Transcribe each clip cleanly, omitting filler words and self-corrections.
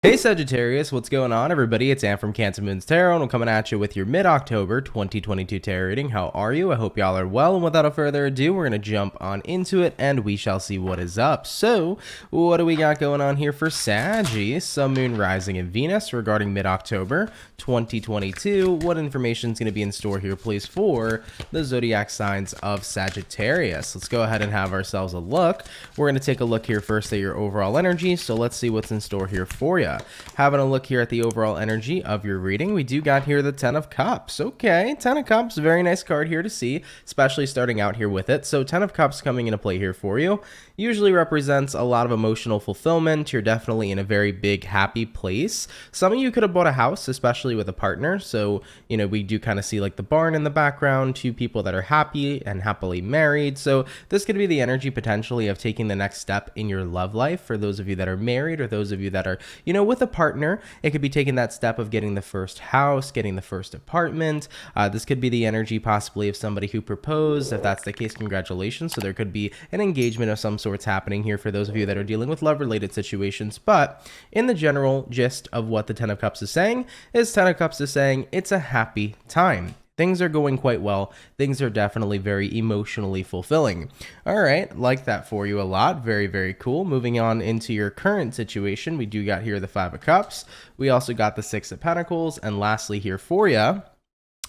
Hey Sagittarius, what's going on everybody? It's Am from CancerMoonsTarot and I'm coming at you with your mid-October 2022 tarot reading. How are you? I hope y'all are well, and without further ado, we're going to jump on into it and we shall see what is up. So, what do we got going on here for Sagi, Sun, Moon, Rising, and Venus regarding mid-October 2022? What information is going to be in store here, please, for the zodiac signs of Sagittarius? Let's go ahead and have ourselves a look. We're going to take a look here first at your overall energy, so let's see what's in store here for you. Having a look here at the overall energy of your reading, we do got here the 10 of Cups. Okay, 10 of Cups, very nice card here to see, especially starting out here with it. So 10 of Cups coming into play here for you usually represents a lot of emotional fulfillment. You're definitely in a very big, happy place. Some of you could have bought a house, especially with a partner. So, you know, we do kind of see like the barn in the background, two people that are happy and happily married. So this could be the energy potentially of taking the next step in your love life for those of you that are married or those of you that are, you know, with a partner. It could be taking that step of getting the first house, getting the first apartment. This could be the energy possibly of somebody who proposed. If that's the case, congratulations. So there could be an engagement of some sorts happening here for those of you that are dealing with love-related situations. But in the general gist of what the 10 of Cups is saying is 10 of Cups is saying it's a happy time. Things are going quite well. Things are definitely very emotionally fulfilling. All right, like that for you a lot. Very, very cool. Moving on into your current situation, we do got here the 5 of Cups. We also got the 6 of Pentacles. And lastly here for you,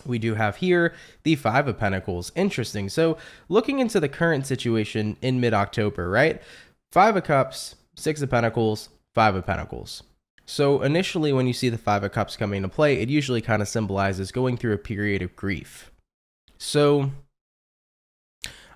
we do have here the 5 of Pentacles. Interesting. So looking into the current situation in mid-October, right? 5 of Cups, 6 of Pentacles, 5 of Pentacles. So initially when you see the 5 of Cups coming into play, it usually kind of symbolizes going through a period of grief. So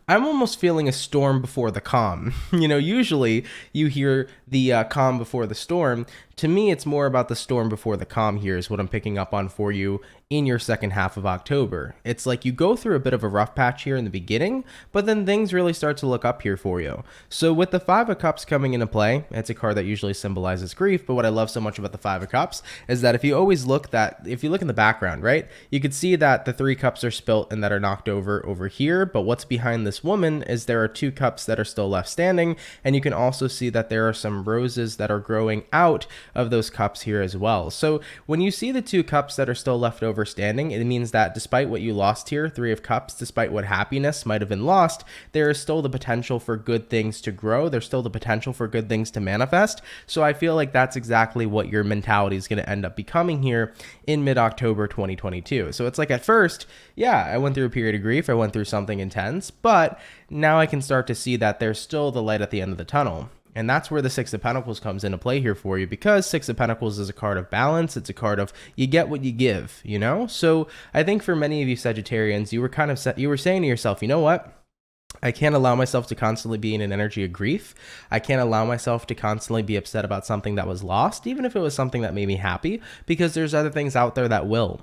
I'm almost feeling a storm before the calm. You know, usually you hear the calm before the storm. To me, it's more about the storm before the calm here is what I'm picking up on for you in your second half of October. It's like you go through a bit of a rough patch here in the beginning, but then things really start to look up here for you. So with the 5 of Cups coming into play, it's a card that usually symbolizes grief, but what I love so much about the 5 of Cups is that if you look in the background, right, you could see that the 3 cups are spilt and that are knocked over here, but what's behind this woman is there are 2 cups that are still left standing, and you can also see that there are some roses that are growing out of those cups here as well. So when you see the 2 cups that are still left over standing, it means that despite what you lost here, 3 of Cups, despite what happiness might have been lost, there is still the potential for good things to grow. There's still the potential for good things to manifest. So I feel like that's exactly what your mentality is going to end up becoming here in mid-October 2022. So it's like at first, yeah, I went through a period of grief. I went through something intense, but now I can start to see that there's still the light at the end of the tunnel. And that's where the 6 of Pentacles comes into play here for you, because 6 of Pentacles is a card of balance. It's a card of you get what you give, you know? So I think for many of you Sagittarians, you were saying to yourself, you know what? I can't allow myself to constantly be in an energy of grief. I can't allow myself to constantly be upset about something that was lost, even if it was something that made me happy, because there's other things out there that will.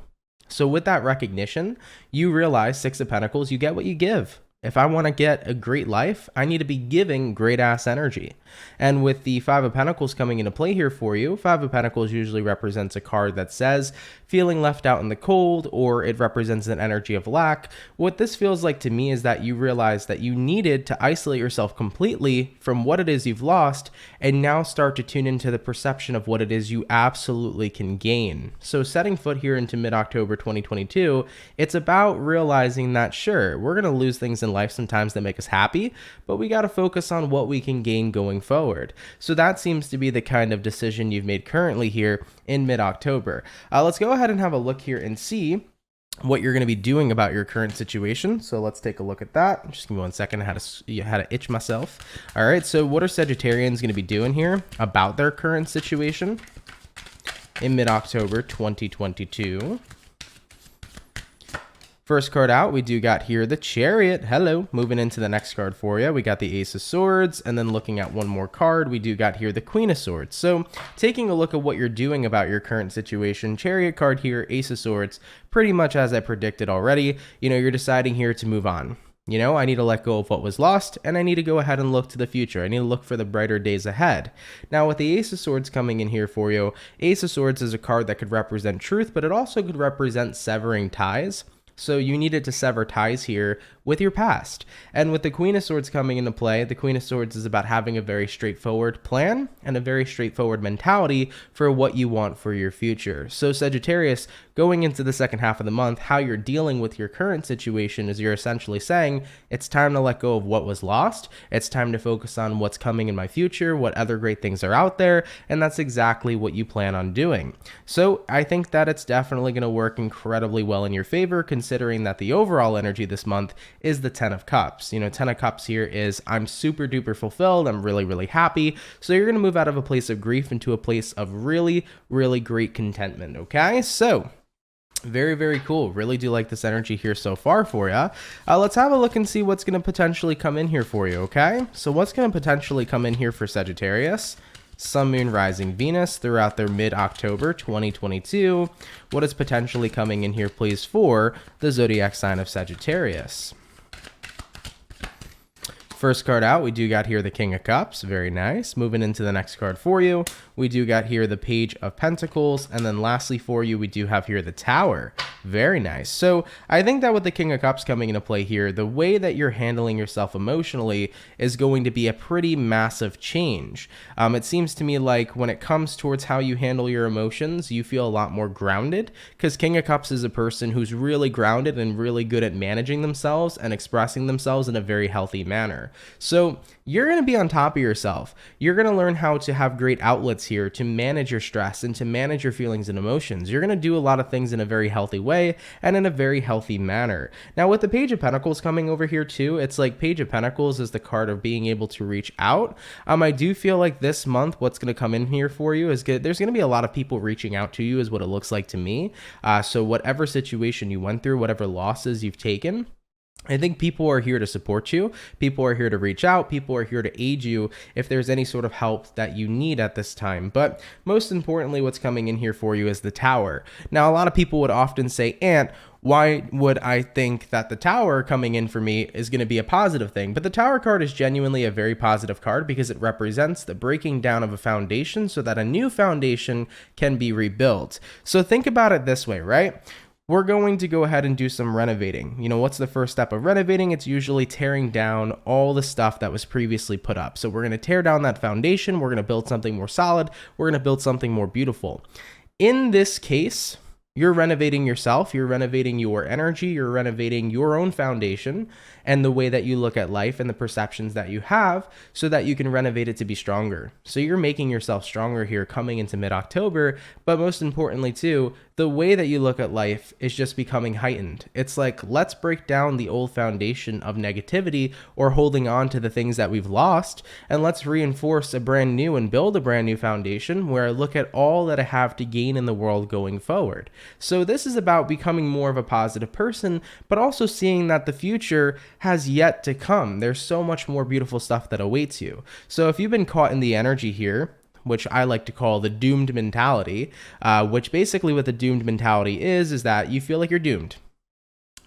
So with that recognition, you realize 6 of Pentacles, you get what you give. If I want to get a great life, I need to be giving great ass energy. And with the 5 of Pentacles coming into play here for you, 5 of Pentacles usually represents a card that says feeling left out in the cold, or it represents an energy of lack. What this feels like to me is that you realize that you needed to isolate yourself completely from what it is you've lost and now start to tune into the perception of what it is you absolutely can gain. So setting foot here into mid-October 2022, it's about realizing that sure, we're going to lose things in life sometimes that make us happy, but we got to focus on what we can gain going forward. So that seems to be the kind of decision you've made currently here in mid-October. Let's go ahead and have a look here and see what you're going to be doing about your current situation. So let's take a look at that. Just give me 1 second. I had to itch myself. All right. So what are Sagittarians going to be doing here about their current situation in mid-October 2022? First card out, we do got here the Chariot. Hello. Moving into the next card for you, we got the Ace of Swords, and then looking at one more card, we do got here the Queen of Swords. So taking a look at what you're doing about your current situation, Chariot card here, Ace of Swords, pretty much as I predicted already. You know, you're deciding here to move on. You know, I need to let go of what was lost, and I need to go ahead and look to the future. I need to look for the brighter days ahead. Now, with the Ace of Swords coming in here for you, Ace of Swords is a card that could represent truth, but it also could represent severing ties. So you needed to sever ties here with your past. And with the Queen of Swords coming into play, the Queen of Swords is about having a very straightforward plan and a very straightforward mentality for what you want for your future. So Sagittarius, going into the second half of the month, how you're dealing with your current situation is you're essentially saying it's time to let go of what was lost. It's time to focus on what's coming in my future, what other great things are out there, and that's exactly what you plan on doing. So I think that it's definitely going to work incredibly well in your favor, considering that the overall energy this month is the 10 of Cups. You know, 10 of Cups here is I'm super duper fulfilled. I'm really, really happy. So you're going to move out of a place of grief into a place of really, really great contentment. Okay, so very, very cool. Really do like this energy here so far for you. Let's have a look and see what's going to potentially come in here for you, okay? So what's going to potentially come in here for Sagittarius? Sun, Moon, Rising, Venus throughout their mid-October 2022. What is potentially coming in here, please, for the zodiac sign of Sagittarius? First card out, we do got here the King of Cups. Very nice. Moving into the next card for you, we do got here the Page of Pentacles. And then lastly for you, we do have here the Tower. Very nice. So I think that with the King of Cups coming into play here, the way that you're handling yourself emotionally is going to be a pretty massive change. It seems to me like when it comes towards how you handle your emotions, you feel a lot more grounded, because King of Cups is a person who's really grounded and really good at managing themselves and expressing themselves in a very healthy manner. So you're going to be on top of yourself. You're going to learn how to have great outlets here to manage your stress and to manage your feelings and emotions. You're going to do a lot of things in a very healthy way and in a very healthy manner. Now, with the Page of Pentacles coming over here too, it's like Page of Pentacles is the card of being able to reach out. I do feel like this month, what's going to come in here for you is good. There's going to be a lot of people reaching out to you is what it looks like to me. So whatever situation you went through, whatever losses you've taken, I think people are here to support you. People are here to reach out. People are here to aid you if there's any sort of help that you need at this time. But most importantly, what's coming in here for you is the Tower. Now, a lot of people would often say, Ant, why would I think that the Tower coming in for me is going to be a positive thing? But the Tower card is genuinely a very positive card because it represents the breaking down of a foundation so that a new foundation can be rebuilt. So think about it this way, right? We're going to go ahead and do some renovating. You know, what's the first step of renovating? It's usually tearing down all the stuff that was previously put up. So we're going to tear down that foundation. We're going to build something more solid. We're going to build something more beautiful. In this case, you're renovating yourself, you're renovating your energy, you're renovating your own foundation and the way that you look at life and the perceptions that you have so that you can renovate it to be stronger. So you're making yourself stronger here coming into mid-October, but most importantly too, the way that you look at life is just becoming heightened. It's like, let's break down the old foundation of negativity or holding on to the things that we've lost, and let's reinforce a brand new and build a brand new foundation where I look at all that I have to gain in the world going forward. So this is about becoming more of a positive person, but also seeing that the future has yet to come. There's so much more beautiful stuff that awaits you. So if you've been caught in the energy here, which I like to call the doomed mentality, which basically what the doomed mentality is that you feel like you're doomed.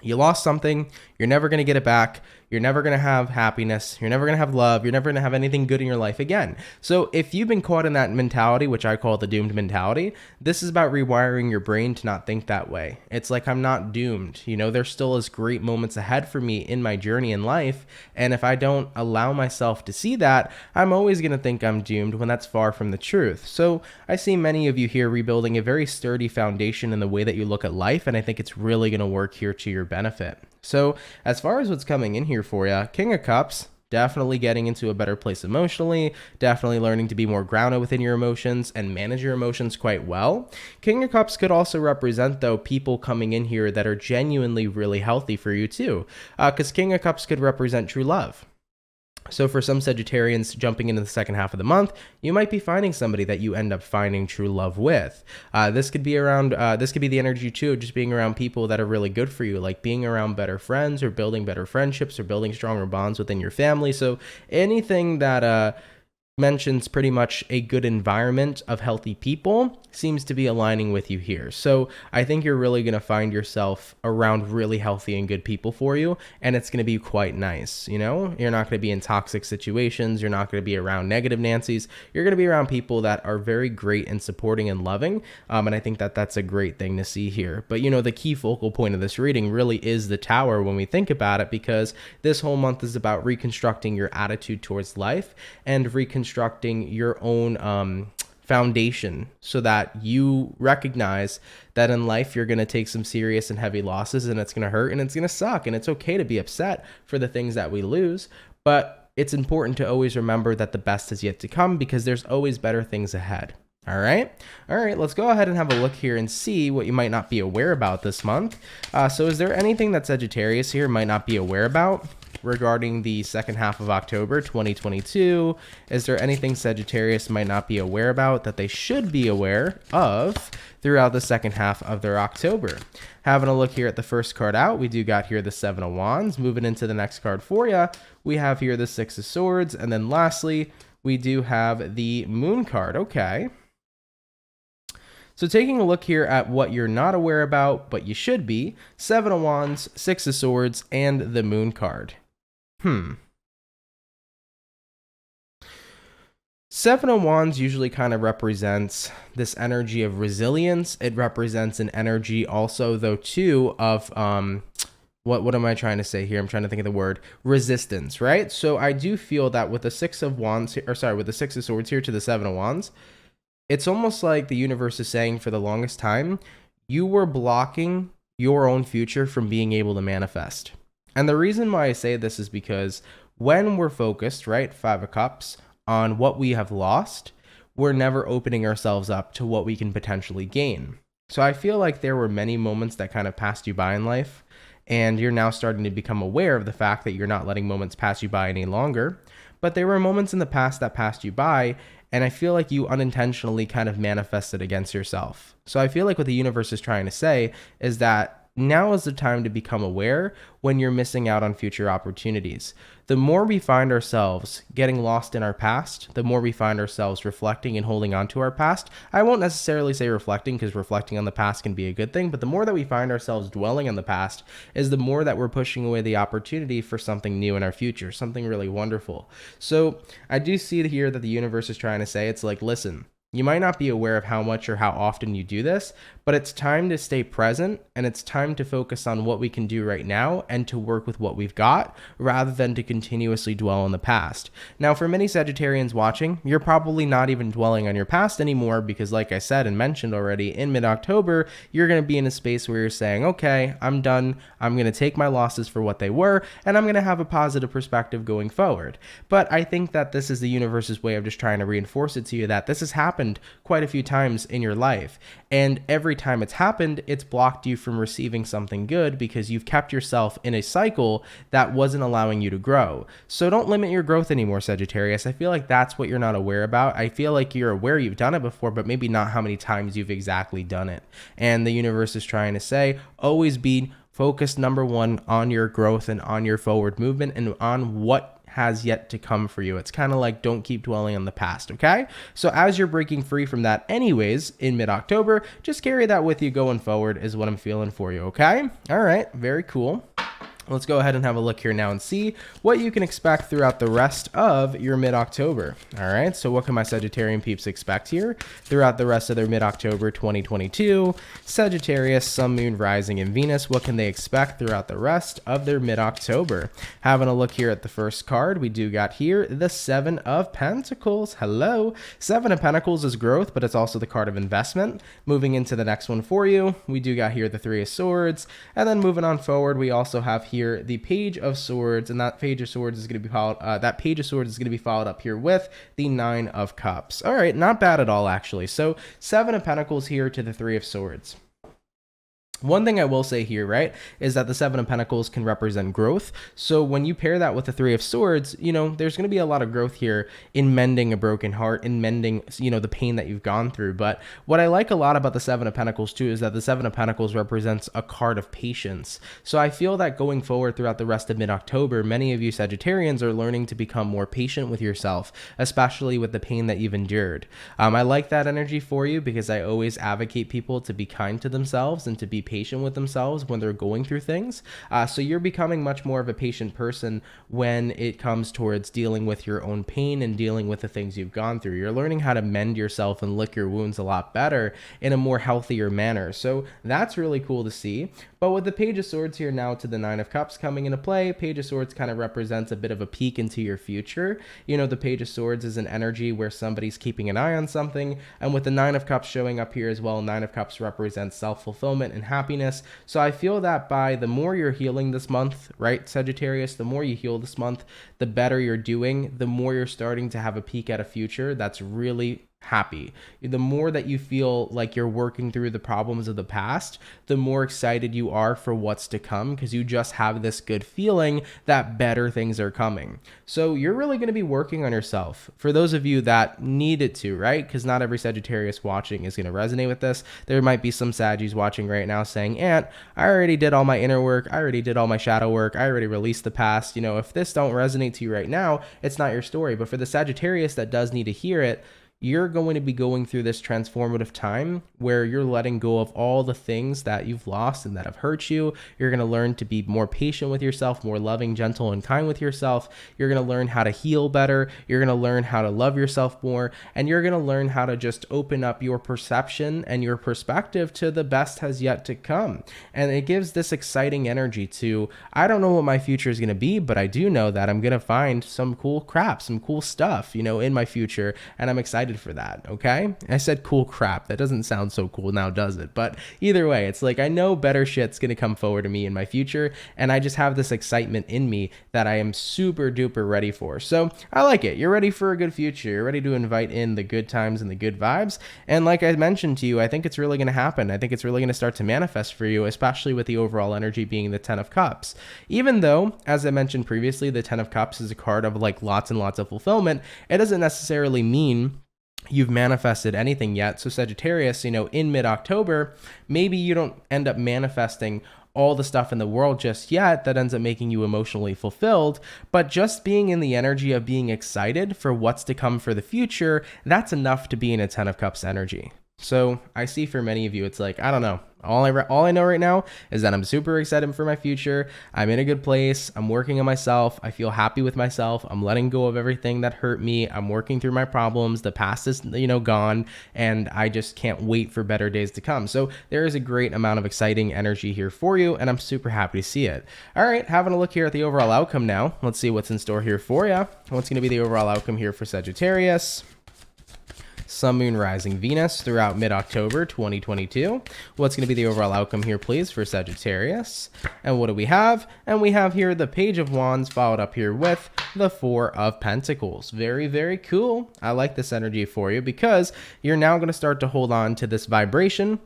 You lost something, you're never going to get it back. You're never going to have happiness. You're never going to have love. You're never going to have anything good in your life again. So if you've been caught in that mentality, which I call the doomed mentality, this is about rewiring your brain to not think that way. It's like, I'm not doomed. You know, there still is great moments ahead for me in my journey in life. And if I don't allow myself to see that, I'm always going to think I'm doomed when that's far from the truth. So I see many of you here rebuilding a very sturdy foundation in the way that you look at life. And I think it's really going to work here to your benefit. So as far as what's coming in here for you, King of Cups, definitely getting into a better place emotionally, definitely learning to be more grounded within your emotions and manage your emotions quite well. King of Cups could also represent, though, people coming in here that are genuinely really healthy for you too, because King of Cups could represent true love. So for some Sagittarians jumping into the second half of the month, you might be finding somebody that you end up finding true love with. This could be around, this could be the energy too, of just being around people that are really good for you, like being around better friends or building better friendships or building stronger bonds within your family. So anything that, mentions pretty much a good environment of healthy people seems to be aligning with you here. So I think you're really going to find yourself around really healthy and good people for you, and it's going to be quite nice. You know, you're not going to be in toxic situations. You're not going to be around negative Nancy's. You're going to be around people that are very great and supporting and loving. And I think that that's a great thing to see here. But, you know, the key focal point of this reading really is the Tower when we think about it, because this whole month is about reconstructing your attitude towards life and reconstructing your own foundation, so that you recognize that in life you're going to take some serious and heavy losses, and it's going to hurt and it's going to suck, and it's okay to be upset for the things that we lose, but it's important to always remember that the best is yet to come, because there's always better things ahead. All right, let's go ahead and have a look here and see what you might not be aware about this month. So is there anything that Sagittarius here might not be aware about regarding the second half of October 2022? Is there anything Sagittarius might not be aware about that they should be aware of throughout the second half of their October? Having a look here at the first card out, we do got here the Seven of Wands. Moving into the next card for you, we have here the Six of Swords, and then lastly, we do have the Moon card. Okay. So taking a look here at what you're not aware about, but you should be: Seven of Wands, Six of Swords, and the Moon card. Seven of Wands usually kind of represents this energy of resilience. It represents an energy also, though, too, of what am I trying to say here? I'm trying to think of the word resistance, right? So I do feel that with the Six of Wands, with the Six of Swords here to the Seven of Wands, it's almost like the universe is saying, for the longest time, you were blocking your own future from being able to manifest. And the reason why I say this is because when we're focused, right, Five of Cups, on what we have lost, we're never opening ourselves up to what we can potentially gain. So I feel like there were many moments that kind of passed you by in life, and you're now starting to become aware of the fact that you're not letting moments pass you by any longer. But there were moments in the past that passed you by, and I feel like you unintentionally kind of manifested against yourself. So I feel like what the universe is trying to say is that now is the time to become aware when you're missing out on future opportunities. The more we find ourselves getting lost in our past, the more we find ourselves reflecting and holding on to our past. I won't necessarily say reflecting, because reflecting on the past can be a good thing, but the more that we find ourselves dwelling on the past is the more that we're pushing away the opportunity for something new in our future, something really wonderful. So I do see here that the universe is trying to say, it's like, listen, you might not be aware of how much or how often you do this, but it's time to stay present, and it's time to focus on what we can do right now and to work with what we've got, rather than to continuously dwell on the past. Now, for many Sagittarians watching, you're probably not even dwelling on your past anymore, because like I said and mentioned already, in mid-October, you're going to be in a space where you're saying, okay, I'm done. I'm going to take my losses for what they were, and I'm going to have a positive perspective going forward. But I think that this is the universe's way of just trying to reinforce it to you that this has happened quite a few times in your life, and every time it's happened, it's blocked you from receiving something good, because you've kept yourself in a cycle that wasn't allowing you to grow. So don't limit your growth anymore, Sagittarius. I feel like that's what you're not aware about. I feel like you're aware you've done it before, but maybe not how many times you've exactly done it. And the universe is trying to say, always be focused, number one, on your growth and on your forward movement and on what has yet to come for you. It's kind of like, don't keep dwelling on the past, okay? So as you're breaking free from that anyways in mid-October, just carry that with you going forward is what I'm feeling for you, okay? All right, very cool. Let's go ahead and have a look here now and see what you can expect throughout the rest of your mid-October. All right, so what can my Sagittarian peeps expect here throughout the rest of their mid-October 2022? Sagittarius, Sun, Moon, Rising, and Venus, what can they expect throughout the rest of their mid-October? Having a look here at the first card, we do got here the Seven of Pentacles. Hello. Seven of Pentacles is growth, but it's also the card of investment. Moving into the next one for you, we do got here the Three of Swords, and then moving on forward, we also have here the Page of Swords, and that Page of Swords is going to be followed. That Page of Swords is going to be followed up here with the Nine of Cups. All right, not bad at all, actually. So Seven of Pentacles here to the Three of Swords. One thing I will say here, right, is that the Seven of Pentacles can represent growth. So when you pair that with the Three of Swords, there's going to be a lot of growth here in mending a broken heart, in mending, the pain that you've gone through. But what I like a lot about the Seven of Pentacles too is that the Seven of Pentacles represents a card of patience. So I feel that going forward throughout the rest of mid-October, many of you Sagittarians are learning to become more patient with yourself, especially with the pain that you've endured. I like that energy for you because I always advocate people to be kind to themselves and to be patient with themselves when they're going through things. So you're becoming much more of a patient person when it comes towards dealing with your own pain and dealing with the things you've gone through. You're learning how to mend yourself and lick your wounds a lot better in a more healthier manner. So that's really cool to see. But with the Page of Swords here now to the Nine of Cups coming into play, Page of Swords kind of represents a bit of a peek into your future. The Page of Swords is an energy where somebody's keeping an eye on something. And with the Nine of Cups showing up here as well, Nine of Cups represents self-fulfillment and happiness. So I feel that by the more you're healing this month, right, Sagittarius, the more you heal this month, the better you're doing, the more you're starting to have a peek at a future that's really happy. The more that you feel like you're working through the problems of the past, the more excited you are for what's to come because you just have this good feeling that better things are coming. So you're really going to be working on yourself. For those of you that need it to, right? Because not every Sagittarius watching is going to resonate with this. There might be some Saggis watching right now saying, Aunt, I already did all my inner work. I already did all my shadow work. I already released the past. If this don't resonate to you right now, it's not your story. But for the Sagittarius that does need to hear it, you're going to be going through this transformative time where you're letting go of all the things that you've lost and that have hurt you. You're going to learn to be more patient with yourself, more loving, gentle, and kind with yourself. You're going to learn how to heal better. You're going to learn how to love yourself more. And you're going to learn how to just open up your perception and your perspective to the best has yet to come. And it gives this exciting energy to, I don't know what my future is going to be, but I do know that I'm going to find some cool crap, some cool stuff, in my future. And I'm excited for that. Okay. I said cool crap. That doesn't sound so cool now, does it? But either way, it's like, I know better shit's going to come forward to me in my future. And I just have this excitement in me that I am super duper ready for. So I like it. You're ready for a good future. You're ready to invite in the good times and the good vibes. And like I mentioned to you, I think it's really going to happen. I think it's really going to start to manifest for you, especially with the overall energy being the 10 of Cups. Even though, as I mentioned previously, the 10 of Cups is a card of like lots and lots of fulfillment, it doesn't necessarily mean you've manifested anything yet. So Sagittarius, in mid-October, maybe you don't end up manifesting all the stuff in the world just yet that ends up making you emotionally fulfilled, but just being in the energy of being excited for what's to come for the future, that's enough to be in a 10 of Cups energy. So I see for many of you, it's like, I don't know. All I know right now is that I'm super excited for my future. I'm in a good place. I'm working on myself. I feel happy with myself. I'm letting go of everything that hurt me. I'm working through my problems. The past is, gone, and I just can't wait for better days to come. So there is a great amount of exciting energy here for you, and I'm super happy to see it. All right, having a look here at the overall outcome now. Let's see what's in store here for you. What's going to be the overall outcome here for Sagittarius? Sun, Moon, Rising, Venus throughout mid-October 2022. What's going to be the overall outcome here, please, for Sagittarius? And what do we have? And we have here the Page of Wands followed up here with the Four of Pentacles. Very, very cool. I like this energy for you because you're now going to start to hold on to this vibration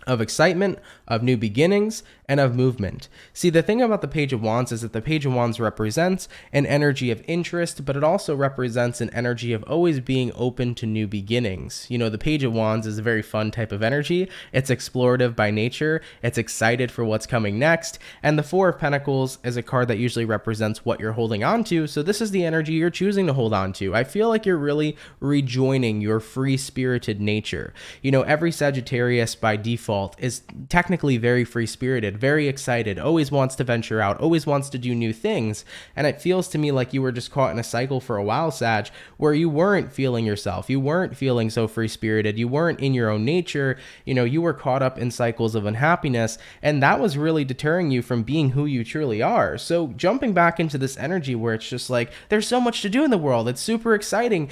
of excitement, of new beginnings, and of movement. See, the thing about the Page of Wands is that the Page of Wands represents an energy of interest, but it also represents an energy of always being open to new beginnings. The Page of Wands is a very fun type of energy. It's explorative by nature. It's excited for what's coming next. And the Four of Pentacles is a card that usually represents what you're holding on to. So this is the energy you're choosing to hold on to. I feel like you're really rejoining your free-spirited nature. Every Sagittarius by default is technically very free-spirited, very excited, always wants to venture out, always wants to do new things. And it feels to me like you were just caught in a cycle for a while, Sag, where you weren't feeling yourself. You weren't feeling so free-spirited. You weren't in your own nature. You were caught up in cycles of unhappiness, and that was really deterring you from being who you truly are. So jumping back into this energy where it's just like, there's so much to do in the world. It's super exciting,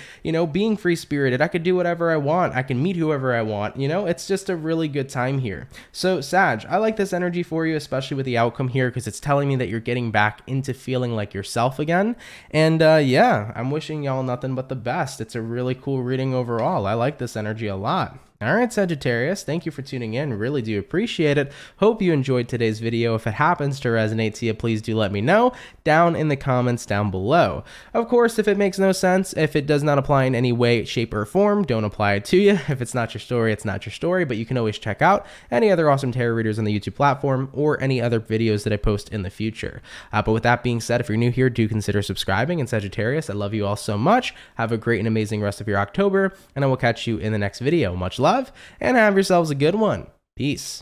being free-spirited. I could do whatever I want. I can meet whoever I want. It's just a really good time here. So Sag, I like this energy for you, especially with the outcome here, because it's telling me that you're getting back into feeling like yourself again. And yeah, I'm wishing y'all nothing but the best. It's a really cool reading overall. I like this energy a lot. All right, Sagittarius, thank you for tuning in. Really do appreciate it. Hope you enjoyed today's video. If it happens to resonate to you, please do let me know down in the comments down below. Of course, if it makes no sense, if it does not apply in any way, shape, or form, don't apply it to you. If it's not your story, it's not your story, but you can always check out any other awesome tarot readers on the YouTube platform or any other videos that I post in the future. But with that being said, if you're new here, do consider subscribing. And Sagittarius, I love you all so much. Have a great and amazing rest of your October, and I will catch you in the next video. Much love, and have yourselves a good one. Peace.